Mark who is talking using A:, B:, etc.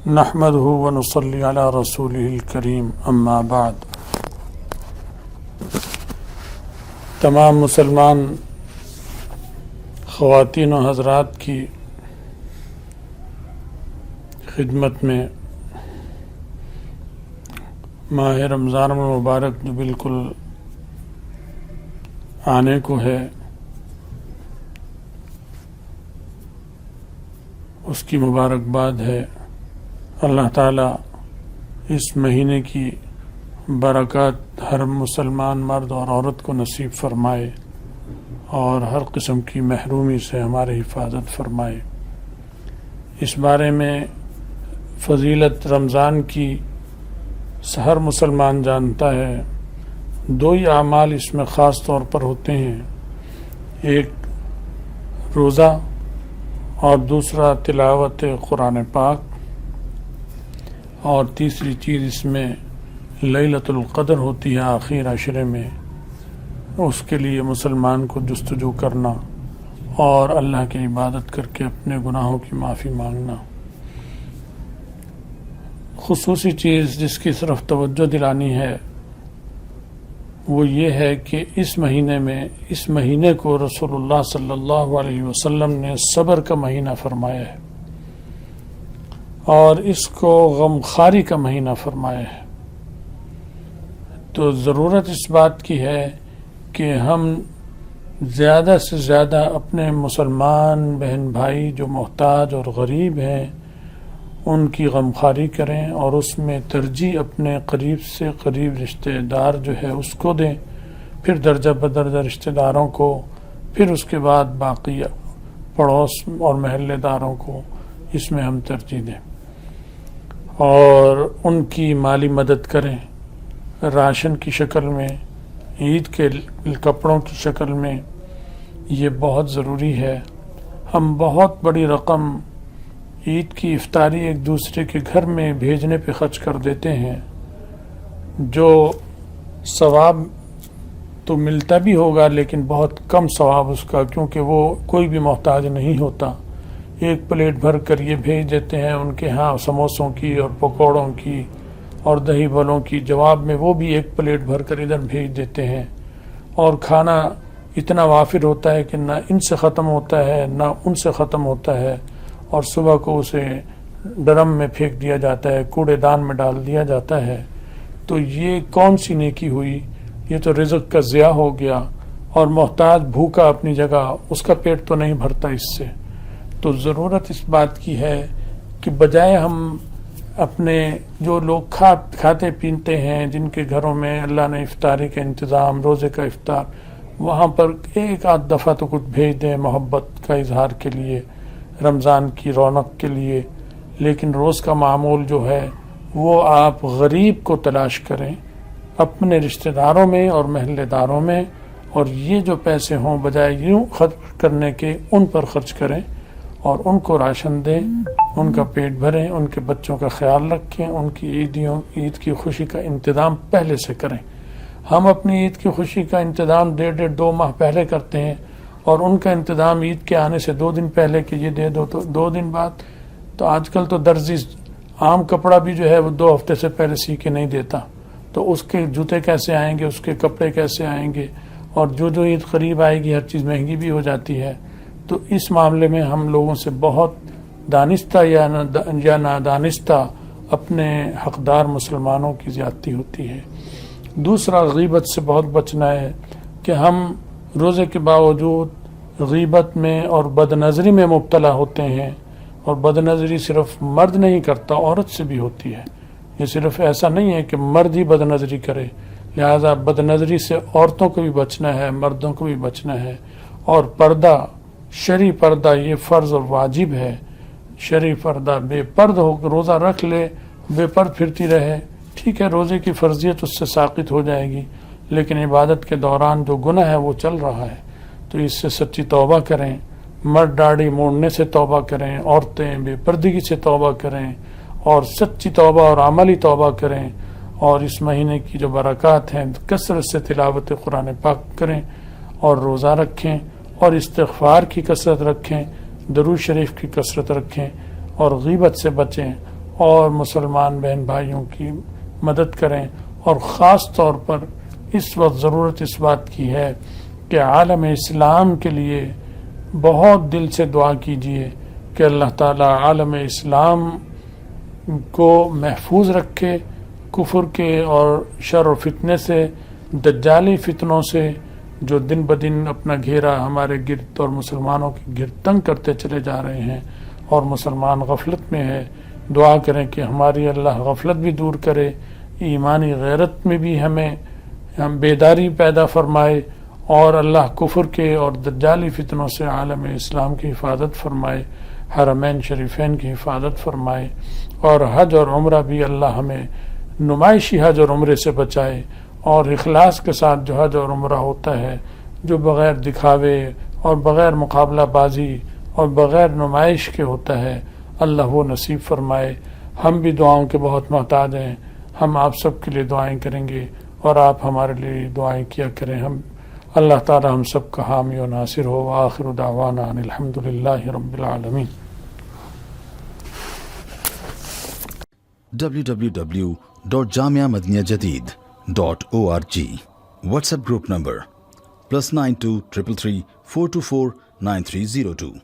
A: نحمده ونصلي على رسوله الكريم اما بعد۔ تمام مسلمان خواتین و حضرات کی خدمت میں ماہ رمضان المبارک جو بالکل آنے کو ہے، اس کی مبارکباد ہے۔ اللہ تعالیٰ اس مہینے کی برکات ہر مسلمان مرد اور عورت کو نصیب فرمائے اور ہر قسم کی محرومی سے ہماری حفاظت فرمائے۔ اس بارے میں فضیلت رمضان کی ہر مسلمان جانتا ہے۔ دو ہی اعمال اس میں خاص طور پر ہوتے ہیں، ایک روزہ اور دوسرا تلاوت قرآن پاک، اور تیسری چیز اس میں لیلۃ القدر ہوتی ہے آخر عشرے میں۔ اس کے لیے مسلمان کو جستجو کرنا اور اللہ کی عبادت کر کے اپنے گناہوں کی معافی مانگنا۔ خصوصی چیز جس کی طرف توجہ دلانی ہے وہ یہ ہے کہ اس مہینے کو رسول اللہ صلی اللہ علیہ وسلم نے صبر کا مہینہ فرمایا ہے اور اس کو غمخواری کا مہینہ فرمایا ہے۔ تو ضرورت اس بات کی ہے کہ ہم زیادہ سے زیادہ اپنے مسلمان بہن بھائی جو محتاج اور غریب ہیں ان کی غمخواری کریں، اور اس میں ترجیح اپنے قریب سے قریب رشتہ دار جو ہے اس کو دیں، پھر درجہ بدرجہ رشتہ داروں کو، پھر اس کے بعد باقی پڑوس اور محلے داروں کو، اس میں ہم ترجیح دیں اور ان کی مالی مدد کریں، راشن کی شکل میں، عید کے کپڑوں کی شکل میں۔ یہ بہت ضروری ہے۔ ہم بہت بڑی رقم عید کی افطاری ایک دوسرے کے گھر میں بھیجنے پہ خرچ کر دیتے ہیں، جو ثواب تو ملتا بھی ہوگا لیکن بہت کم ثواب اس کا، کیونکہ وہ کوئی بھی محتاج نہیں ہوتا۔ ایک پلیٹ بھر کر یہ بھیج دیتے ہیں ان کے ہاں سموسوں کی اور پکوڑوں کی اور دہی بھلوں کی، جواب میں وہ بھی ایک پلیٹ بھر کر ادھر بھیج دیتے ہیں، اور کھانا اتنا وافر ہوتا ہے کہ نہ ان سے ختم ہوتا ہے نہ ان سے ختم ہوتا ہے، اور صبح کو اسے ڈرم میں پھینک دیا جاتا ہے، کوڑے دان میں ڈال دیا جاتا ہے۔ تو یہ کون سی نیکی ہوئی؟ یہ تو رزق کا ضیاع ہو گیا، اور محتاج بھوکا اپنی جگہ، اس کا پیٹ تو نہیں بھرتا اس سے۔ تو ضرورت اس بات کی ہے کہ بجائے ہم اپنے جو لوگ کھاتے پیتے ہیں، جن کے گھروں میں اللہ نے افطاری کا انتظام، روزے کا افطار، وہاں پر ایک آدھ دفعہ تو کچھ بھیج دیں محبت کا اظہار کے لیے، رمضان کی رونق کے لیے، لیکن روز کا معمول جو ہے وہ آپ غریب کو تلاش کریں اپنے رشتہ داروں میں اور محلے داروں میں، اور یہ جو پیسے ہوں بجائے یوں خرچ کرنے کے ان پر خرچ کریں اور ان کو راشن دیں، ان کا پیٹ بھریں، ان کے بچوں کا خیال رکھیں، ان کی عید کی خوشی کا انتظام پہلے سے کریں۔ ہم اپنی عید کی خوشی کا انتظام 1.5-2 ماہ پہلے کرتے ہیں، اور ان کا انتظام عید کے آنے سے 2 دن پہلے کہ یہ دے دو، تو 2 دن بعد۔ تو آج کل تو درزی عام کپڑا بھی جو ہے وہ 2 ہفتے سے پہلے سی کے نہیں دیتا، تو اس کے جوتے کیسے آئیں گے، اس کے کپڑے کیسے آئیں گے، اور جو عید قریب آئے گی ہر چیز مہنگی بھی ہو جاتی ہے۔ تو اس معاملے میں ہم لوگوں سے بہت دانستہ یا نادانستہ اپنے حقدار مسلمانوں کی زیادتی ہوتی ہے۔ دوسرا، غیبت سے بہت بچنا ہے کہ ہم روزے کے باوجود غیبت میں اور بد نظری میں مبتلا ہوتے ہیں، اور بد نظری صرف مرد نہیں کرتا، عورت سے بھی ہوتی ہے۔ یہ صرف ایسا نہیں ہے کہ مرد ہی بد نظری کرے، لہذا بد نظری سے عورتوں کو بھی بچنا ہے، مردوں کو بھی بچنا ہے۔ اور پردہ، شرعی پردہ، یہ فرض اور واجب ہے۔ شرعی پردہ، بے پرد ہو روزہ رکھ لے، بے پرد پھرتی رہے، ٹھیک ہے، روزے کی فرضیت اس سے ساقط ہو جائے گی، لیکن عبادت کے دوران جو گناہ ہے وہ چل رہا ہے، تو اس سے سچی توبہ کریں۔ مرد داڑھی موڑنے سے توبہ کریں، عورتیں بے پردگی سے توبہ کریں، اور سچی توبہ اور عملی توبہ کریں، اور اس مہینے کی جو برکات ہیں کثرت سے تلاوت قرآن پاک کریں، اور روزہ رکھیں، اور استغفار کی کثرت رکھیں، درود شریف کی کثرت رکھیں، اور غیبت سے بچیں، اور مسلمان بہن بھائیوں کی مدد کریں، اور خاص طور پر اس وقت ضرورت اس بات کی ہے کہ عالم اسلام کے لیے بہت دل سے دعا کیجیے کہ اللہ تعالیٰ عالم اسلام کو محفوظ رکھے کفر کے اور شر و فتنے سے، دجالی فتنوں سے جو دن بدن اپنا گھیرا ہمارے گرد اور مسلمانوں کے گرد تنگ کرتے چلے جا رہے ہیں، اور مسلمان غفلت میں ہے۔ دعا کریں کہ ہماری اللہ غفلت بھی دور کرے، ایمانی غیرت میں بھی ہم بیداری پیدا فرمائے، اور اللہ کفر کے اور دجالی فتنوں سے عالم اسلام کی حفاظت فرمائے، حرمین شریفین کی حفاظت فرمائے، اور حج اور عمرہ بھی اللہ ہمیں نمائشی حج اور عمرے سے بچائے، اور اخلاص کے ساتھ جو حج اور عمرہ ہوتا ہے، جو بغیر دکھاوے اور بغیر مقابلہ بازی اور بغیر نمائش کے ہوتا ہے، اللہ وہ نصیب فرمائے۔ ہم بھی دعاؤں کے بہت محتاج ہیں، ہم آپ سب کے لیے دعائیں کریں گے اور آپ ہمارے لیے دعائیں کیا کریں۔ ہم اللہ تعالی ہم سب کا حامی و ناصر ہو۔ وآخر دعوانا ان الحمدللہ رب العالمین۔
B: www.jamiamadiniyajadid.org WhatsApp group number +92 333 424 9302